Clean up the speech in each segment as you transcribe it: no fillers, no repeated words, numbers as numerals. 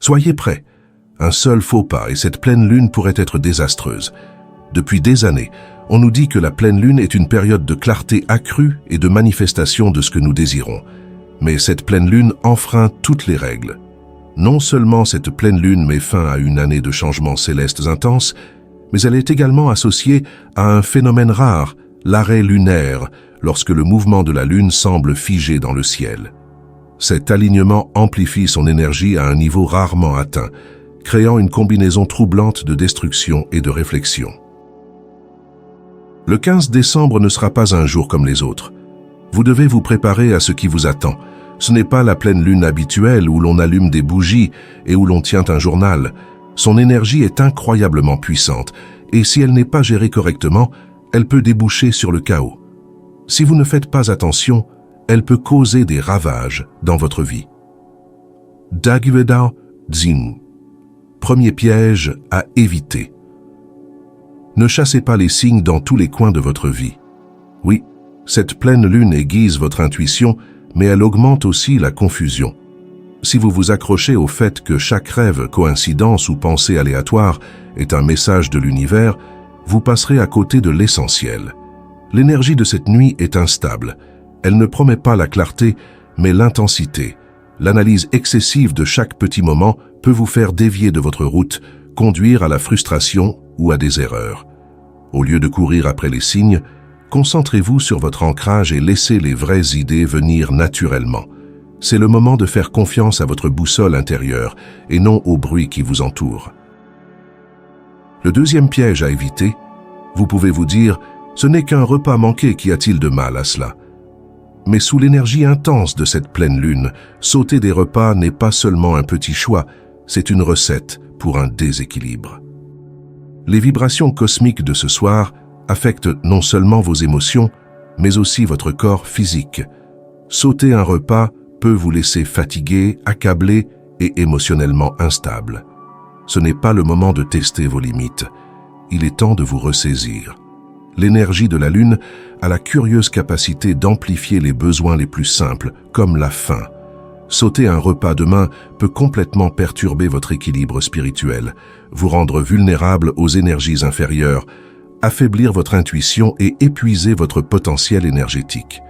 Soyez prêts. Un seul faux pas et cette pleine lune pourrait être désastreuse. Depuis des années, on nous dit que la pleine lune est une période de clarté accrue et de manifestation de ce que nous désirons. Mais cette pleine lune enfreint toutes les règles. Non seulement cette pleine lune met fin à une année de changements célestes intenses, mais elle est également associée à un phénomène rare, l'arrêt lunaire, lorsque le mouvement de la lune semble figé dans le ciel. Cet alignement amplifie son énergie à un niveau rarement atteint, créant une combinaison troublante de destruction et de réflexion. Le 15 décembre ne sera pas un jour comme les autres. Vous devez vous préparer à ce qui vous attend. Ce n'est pas la pleine lune habituelle où l'on allume des bougies et où l'on tient un journal. Son énergie est incroyablement puissante et si elle n'est pas gérée correctement, elle peut déboucher sur le chaos. Si vous ne faites pas attention, elle peut causer des ravages dans votre vie. Dagüedao Dzing. Premier piège à éviter. Ne chassez pas les signes dans tous les coins de votre vie. Oui, cette pleine lune aiguise votre intuition, mais elle augmente aussi la confusion. Si vous vous accrochez au fait que chaque rêve, coïncidence ou pensée aléatoire est un message de l'univers, vous passerez à côté de l'essentiel. L'énergie de cette nuit est instable. Elle ne promet pas la clarté, mais l'intensité. L'analyse excessive de chaque petit moment peut vous faire dévier de votre route, conduire à la frustration ou à des erreurs. Au lieu de courir après les signes, concentrez-vous sur votre ancrage et laissez les vraies idées venir naturellement. C'est le moment de faire confiance à votre boussole intérieure et non au bruit qui vous entoure. Le deuxième piège à éviter, vous pouvez vous dire « ce n'est qu'un repas manqué, qu'y a-t-il de mal à cela ?» Mais sous l'énergie intense de cette pleine lune, sauter des repas n'est pas seulement un petit choix, c'est une recette pour un déséquilibre. Les vibrations cosmiques de ce soir affectent non seulement vos émotions, mais aussi votre corps physique. Sauter un repas peut vous laisser fatigué, accablé et émotionnellement instable. Ce n'est pas le moment de tester vos limites. Il est temps de vous ressaisir. L'énergie de la lune a la curieuse capacité d'amplifier les besoins les plus simples, comme la faim. Sauter un repas demain peut complètement perturber votre équilibre spirituel, vous rendre vulnérable aux énergies inférieures, affaiblir votre intuition et épuiser votre potentiel énergétique.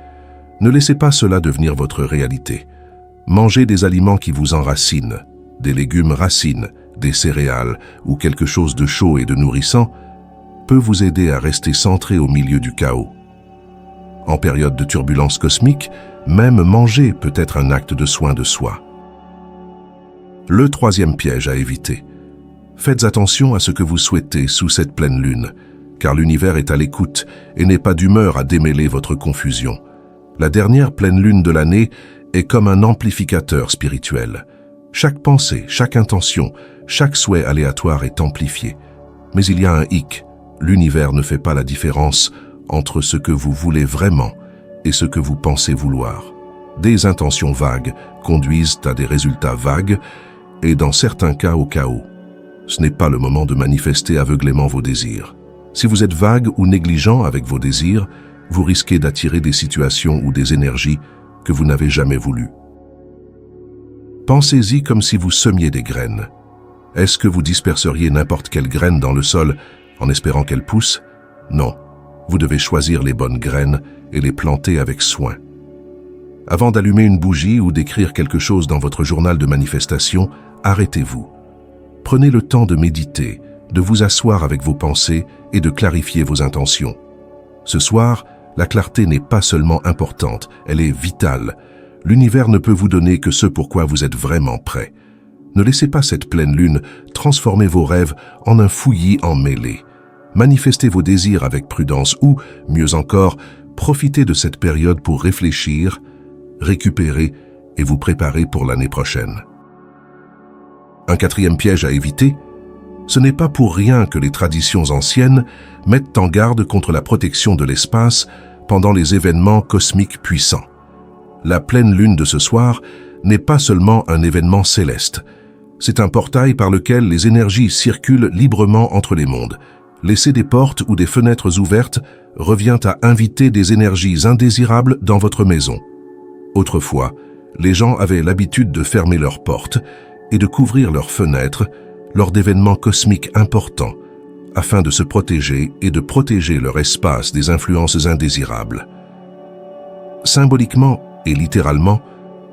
Ne laissez pas cela devenir votre réalité. Mangez des aliments qui vous enracinent, des légumes racines, des céréales ou quelque chose de chaud et de nourrissant, peut vous aider à rester centré au milieu du chaos. En période de turbulence cosmique, même manger peut être un acte de soin de soi. Le troisième piège à éviter. Faites attention à ce que vous souhaitez sous cette pleine lune, car l'univers est à l'écoute et n'est pas d'humeur à démêler votre confusion. La dernière pleine lune de l'année est comme un amplificateur spirituel. Chaque pensée, chaque intention, chaque souhait aléatoire est amplifié. Mais il y a un hic. L'univers ne fait pas la différence entre ce que vous voulez vraiment et ce que vous pensez vouloir. Des intentions vagues conduisent à des résultats vagues et dans certains cas au chaos. Ce n'est pas le moment de manifester aveuglément vos désirs. Si vous êtes vague ou négligent avec vos désirs, vous risquez d'attirer des situations ou des énergies que vous n'avez jamais voulues. Pensez-y comme si vous semiez des graines. Est-ce que vous disperseriez n'importe quelle graine dans le sol en espérant qu'elle pousse? Non, vous devez choisir les bonnes graines et les planter avec soin. Avant d'allumer une bougie ou d'écrire quelque chose dans votre journal de manifestation, arrêtez-vous. Prenez le temps de méditer, de vous asseoir avec vos pensées et de clarifier vos intentions. Ce soir, la clarté n'est pas seulement importante, elle est vitale. L'univers ne peut vous donner que ce pour quoi vous êtes vraiment prêt. Ne laissez pas cette pleine lune transformer vos rêves en un fouillis emmêlé. Manifestez vos désirs avec prudence ou, mieux encore, profitez de cette période pour réfléchir, récupérer et vous préparer pour l'année prochaine. Un quatrième piège à éviter, ce n'est pas pour rien que les traditions anciennes mettent en garde contre la protection de l'espace pendant les événements cosmiques puissants. La pleine lune de ce soir n'est pas seulement un événement céleste. C'est un portail par lequel les énergies circulent librement entre les mondes. Laisser des portes ou des fenêtres ouvertes revient à inviter des énergies indésirables dans votre maison. Autrefois, les gens avaient l'habitude de fermer leurs portes, et de couvrir leurs fenêtres lors d'événements cosmiques importants, afin de se protéger et de protéger leur espace des influences indésirables. Symboliquement et littéralement,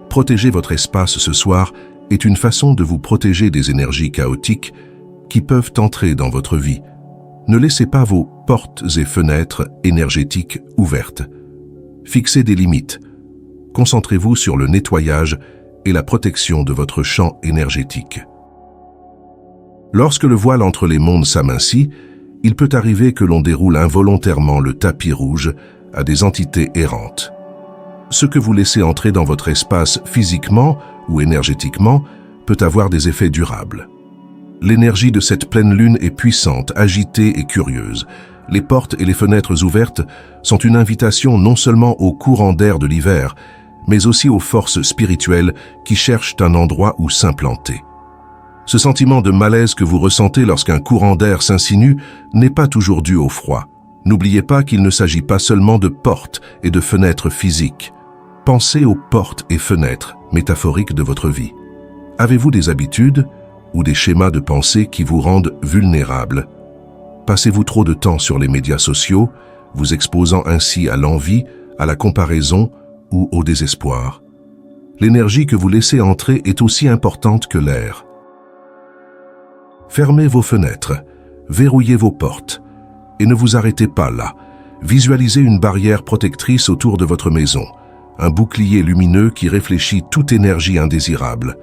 protéger votre espace ce soir est une façon de vous protéger des énergies chaotiques qui peuvent entrer dans votre vie. Ne laissez pas vos portes et fenêtres énergétiques ouvertes. Fixez des limites. Concentrez-vous sur le nettoyage et la protection de votre champ énergétique. Lorsque le voile entre les mondes s'amincit, il peut arriver que l'on déroule involontairement le tapis rouge à des entités errantes. Ce que vous laissez entrer dans votre espace physiquement ou énergétiquement peut avoir des effets durables. L'énergie de cette pleine lune est puissante, agitée et curieuse. Les portes et les fenêtres ouvertes sont une invitation non seulement aux courants d'air de l'hiver, mais aussi aux forces spirituelles qui cherchent un endroit où s'implanter. Ce sentiment de malaise que vous ressentez lorsqu'un courant d'air s'insinue n'est pas toujours dû au froid. N'oubliez pas qu'il ne s'agit pas seulement de portes et de fenêtres physiques. Pensez aux portes et fenêtres métaphoriques de votre vie. Avez-vous des habitudes ou des schémas de pensée qui vous rendent vulnérables? Passez-vous trop de temps sur les médias sociaux, vous exposant ainsi à l'envie, à la comparaison ou au désespoir? L'énergie que vous laissez entrer est aussi importante que l'air. Fermez vos fenêtres, verrouillez vos portes et ne vous arrêtez pas là. Visualisez une barrière protectrice autour de votre maison, un bouclier lumineux qui réfléchit toute énergie indésirable.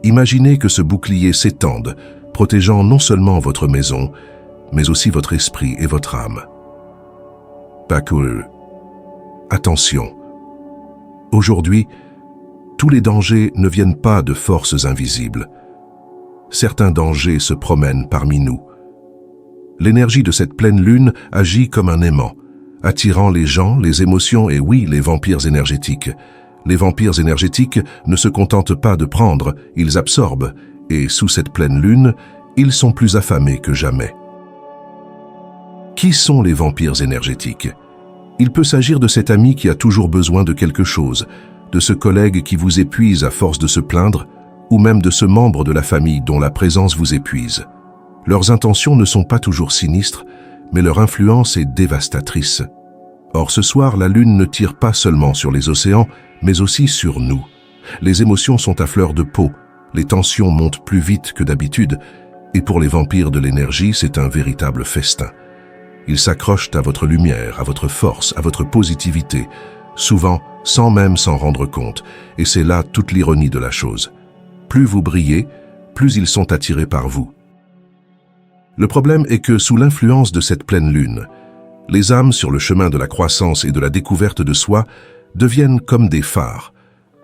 Imaginez que ce bouclier s'étende, protégeant non seulement votre maison, mais aussi votre esprit et votre âme. Pas que eux. Attention. Aujourd'hui, tous les dangers ne viennent pas de forces invisibles. Certains dangers se promènent parmi nous. L'énergie de cette pleine lune agit comme un aimant, attirant les gens, les émotions et oui, les vampires énergétiques. Les vampires énergétiques ne se contentent pas de prendre, ils absorbent, et sous cette pleine lune, ils sont plus affamés que jamais. Qui sont les vampires énergétiques? Il peut s'agir de cet ami qui a toujours besoin de quelque chose, de ce collègue qui vous épuise à force de se plaindre, ou même de ce membre de la famille dont la présence vous épuise. Leurs intentions ne sont pas toujours sinistres, mais leur influence est dévastatrice. Or ce soir, la lune ne tire pas seulement sur les océans, mais aussi sur nous. Les émotions sont à fleur de peau, les tensions montent plus vite que d'habitude, et pour les vampires de l'énergie, c'est un véritable festin. Ils s'accrochent à votre lumière, à votre force, à votre positivité, souvent sans même s'en rendre compte, et c'est là toute l'ironie de la chose. Plus vous brillez, plus ils sont attirés par vous. Le problème est que sous l'influence de cette pleine lune, les âmes sur le chemin de la croissance et de la découverte de soi deviennent comme des phares.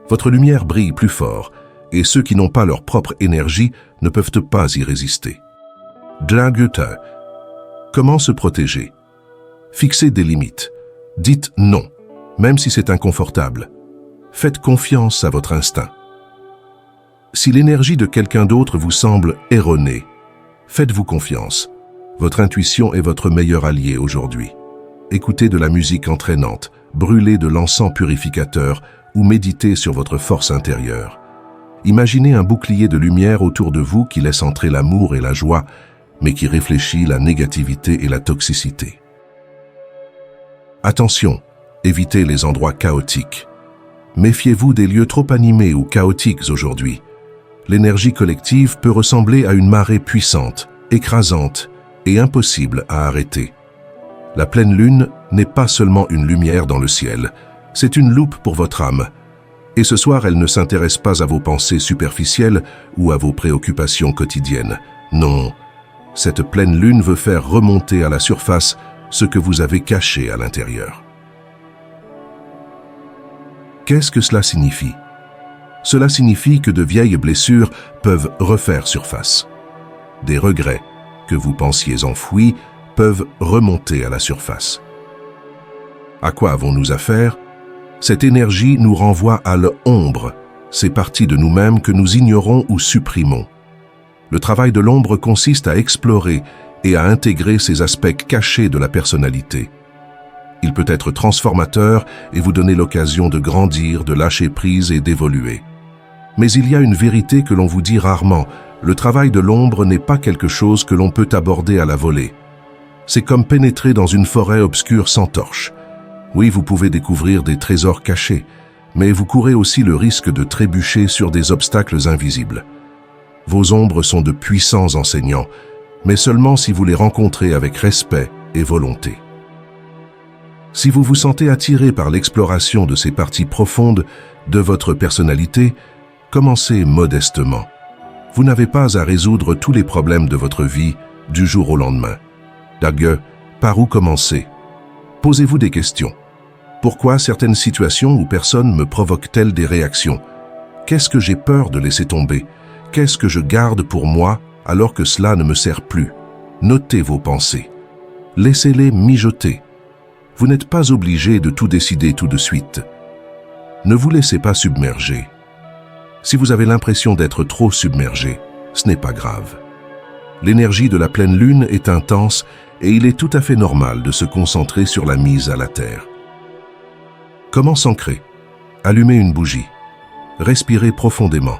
Votre lumière brille plus fort, et ceux qui n'ont pas leur propre énergie ne peuvent pas y résister. Dragute. Comment se protéger? Fixez des limites. Dites non, même si c'est inconfortable. Faites confiance à votre instinct. Si l'énergie de quelqu'un d'autre vous semble erronée, faites-vous confiance. Votre intuition est votre meilleur allié aujourd'hui. Écoutez de la musique entraînante, brûlez de l'encens purificateur ou méditez sur votre force intérieure. Imaginez un bouclier de lumière autour de vous qui laisse entrer l'amour et la joie, mais qui réfléchit la négativité et la toxicité. Attention, évitez les endroits chaotiques. Méfiez-vous des lieux trop animés ou chaotiques aujourd'hui. L'énergie collective peut ressembler à une marée puissante, écrasante et impossible à arrêter. La pleine lune n'est pas seulement une lumière dans le ciel, c'est une loupe pour votre âme. Et ce soir, elle ne s'intéresse pas à vos pensées superficielles ou à vos préoccupations quotidiennes. Non, cette pleine lune veut faire remonter à la surface ce que vous avez caché à l'intérieur. Qu'est-ce que cela signifie? Cela signifie que de vieilles blessures peuvent refaire surface. Des regrets que vous pensiez enfouis peuvent remonter à la surface. À quoi avons-nous affaire? Cette énergie nous renvoie à l'ombre, ces parties de nous-mêmes que nous ignorons ou supprimons. Le travail de l'ombre consiste à explorer et à intégrer ces aspects cachés de la personnalité. Il peut être transformateur et vous donner l'occasion de grandir, de lâcher prise et d'évoluer. Mais il y a une vérité que l'on vous dit rarement. Le travail de l'ombre n'est pas quelque chose que l'on peut aborder à la volée. C'est comme pénétrer dans une forêt obscure sans torche. Oui, vous pouvez découvrir des trésors cachés, mais vous courez aussi le risque de trébucher sur des obstacles invisibles. Vos ombres sont de puissants enseignants, mais seulement si vous les rencontrez avec respect et volonté. Si vous vous sentez attiré par l'exploration de ces parties profondes de votre personnalité, commencez modestement. Vous n'avez pas à résoudre tous les problèmes de votre vie du jour au lendemain. D'ailleurs, par où commencer? Posez-vous des questions. Pourquoi certaines situations ou personnes me provoquent-elles des réactions? Qu'est-ce que j'ai peur de laisser tomber? Qu'est-ce que je garde pour moi alors que cela ne me sert plus? Notez vos pensées. Laissez-les mijoter. Vous n'êtes pas obligé de tout décider tout de suite. Ne vous laissez pas submerger. Si vous avez l'impression d'être trop submergé, ce n'est pas grave. L'énergie de la pleine lune est intense et il est tout à fait normal de se concentrer sur la mise à la terre. Comment s'ancrer? Allumez une bougie. Respirez profondément.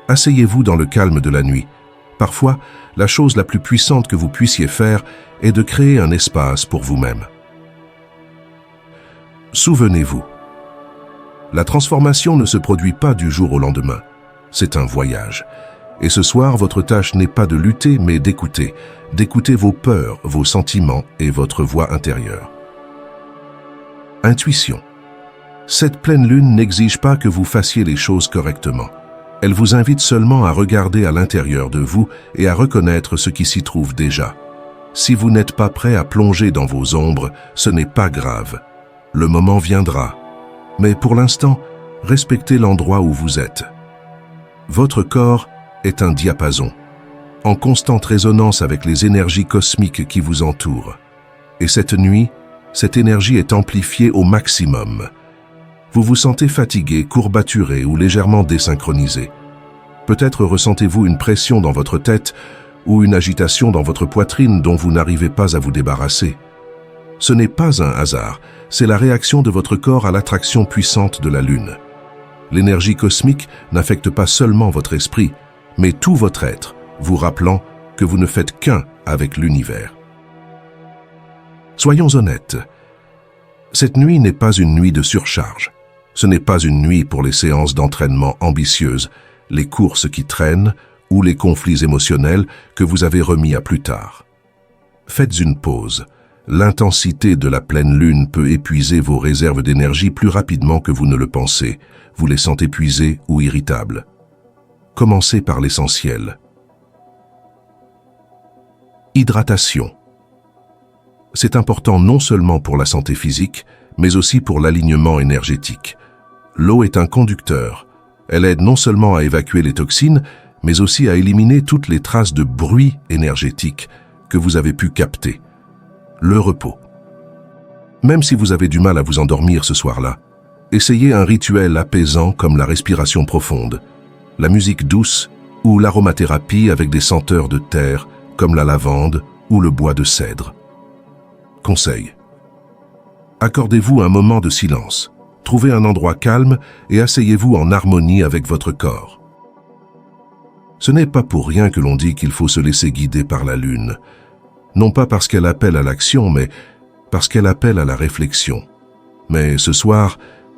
Asseyez-vous dans le calme de la nuit. Parfois, la chose la plus puissante que vous puissiez faire est de créer un espace pour vous-même. Souvenez-vous, la transformation ne se produit pas du jour au lendemain. C'est un voyage. Et ce soir, votre tâche n'est pas de lutter, mais d'écouter. D'écouter vos peurs, vos sentiments et votre voix intérieure. Intuition. Cette pleine lune n'exige pas que vous fassiez les choses correctement. Elle vous invite seulement à regarder à l'intérieur de vous et à reconnaître ce qui s'y trouve déjà. Si vous n'êtes pas prêt à plonger dans vos ombres, ce n'est pas grave. Le moment viendra. Mais pour l'instant, respectez l'endroit où vous êtes. Votre corps est un diapason, en constante résonance avec les énergies cosmiques qui vous entourent. Et cette nuit, cette énergie est amplifiée au maximum. Vous vous sentez fatigué, courbaturé ou légèrement désynchronisé. Peut-être ressentez-vous une pression dans votre tête ou une agitation dans votre poitrine dont vous n'arrivez pas à vous débarrasser. Ce n'est pas un hasard, c'est la réaction de votre corps à l'attraction puissante de la Lune. L'énergie cosmique n'affecte pas seulement votre esprit, mais tout votre être, vous rappelant que vous ne faites qu'un avec l'univers. Soyons honnêtes, cette nuit n'est pas une nuit de surcharge. Ce n'est pas une nuit pour les séances d'entraînement ambitieuses, les courses qui traînent ou les conflits émotionnels que vous avez remis à plus tard. Faites une pause. L'intensité de la pleine lune peut épuiser vos réserves d'énergie plus rapidement que vous ne le pensez, vous les sentez épuisés ou irritables. Commencez par l'essentiel. Hydratation. C'est important non seulement pour la santé physique, mais aussi pour l'alignement énergétique. L'eau est un conducteur. Elle aide non seulement à évacuer les toxines, mais aussi à éliminer toutes les traces de bruit énergétique que vous avez pu capter. Le repos. Même si vous avez du mal à vous endormir ce soir-là, essayez un rituel apaisant comme la respiration profonde, la musique douce ou l'aromathérapie avec des senteurs de terre comme la lavande ou le bois de cèdre. Conseil. Accordez-vous un moment de silence. Trouvez un endroit calme et asseyez-vous en harmonie avec votre corps. Ce n'est pas pour rien que l'on dit qu'il faut se laisser guider par la lune. Non pas parce qu'elle appelle à l'action, mais parce qu'elle appelle à la réflexion. Mais ce soir,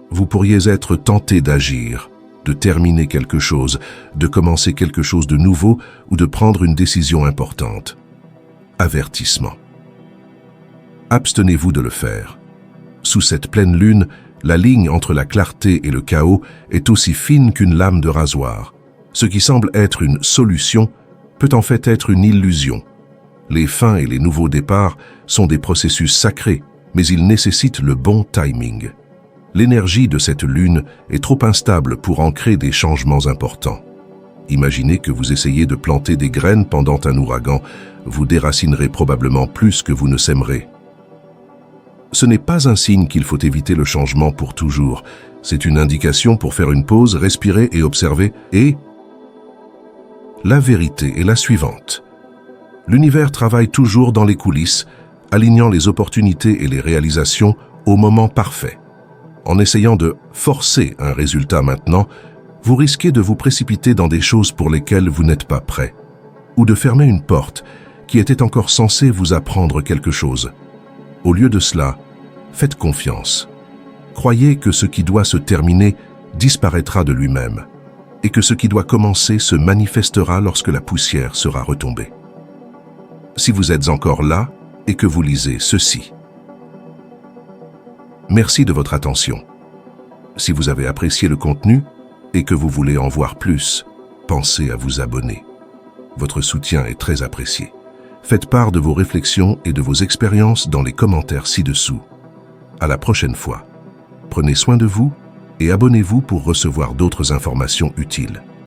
vous pourriez être tenté d'agir, de terminer quelque chose, de commencer quelque chose de nouveau ou de prendre une décision importante. Avertissement. Abstenez-vous de le faire. Sous cette pleine lune, la ligne entre la clarté et le chaos est aussi fine qu'une lame de rasoir. Ce qui semble être une solution peut en fait être une illusion. Les fins et les nouveaux départs sont des processus sacrés, mais ils nécessitent le bon timing. L'énergie de cette lune est trop instable pour ancrer des changements importants. Imaginez que vous essayez de planter des graines pendant un ouragan, vous déracinerez probablement plus que vous ne sèmerez. Ce n'est pas un signe qu'il faut éviter le changement pour toujours. C'est une indication pour faire une pause, respirer et observer. Et la vérité est la suivante. L'univers travaille toujours dans les coulisses, alignant les opportunités et les réalisations au moment parfait. En essayant de forcer un résultat maintenant, vous risquez de vous précipiter dans des choses pour lesquelles vous n'êtes pas prêt, ou de fermer une porte qui était encore censée vous apprendre quelque chose. Au lieu de cela, faites confiance. Croyez que ce qui doit se terminer disparaîtra de lui-même, et que ce qui doit commencer se manifestera lorsque la poussière sera retombée. Si vous êtes encore là et que vous lisez ceci. Merci de votre attention. Si vous avez apprécié le contenu et que vous voulez en voir plus, pensez à vous abonner. Votre soutien est très apprécié. Faites part de vos réflexions et de vos expériences dans les commentaires ci-dessous. À la prochaine fois. Prenez soin de vous et abonnez-vous pour recevoir d'autres informations utiles.